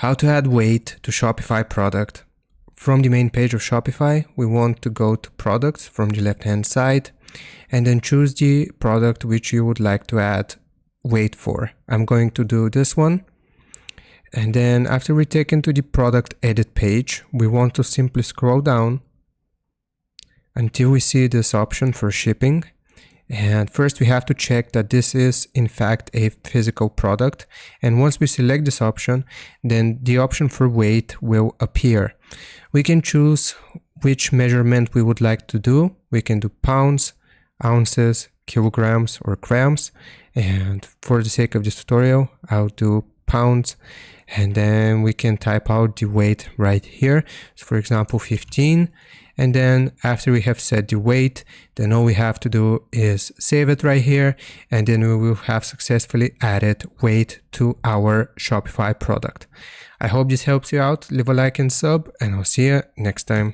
How to add weight to Shopify product. From the main page of Shopify, we want to go to products from the left hand side and then choose the product which you would like to add weight for. I'm going to do this one. And then after we take into the product edit page, we want to simply scroll down until we see this option for shipping. And first we have to check that this is in fact a physical product. And once we select this option, then the option for weight will appear. We can choose which measurement we would like to do. We can do pounds, ounces, kilograms, or grams. And for the sake of this tutorial, I'll do pounds. And then we can type out the weight right here. So for example, 15. And then after we have set the weight, then all we have to do is save it right here. And then we will have successfully added weight to our Shopify product. I hope this helps you out. Leave a like and sub, and I'll see you next time.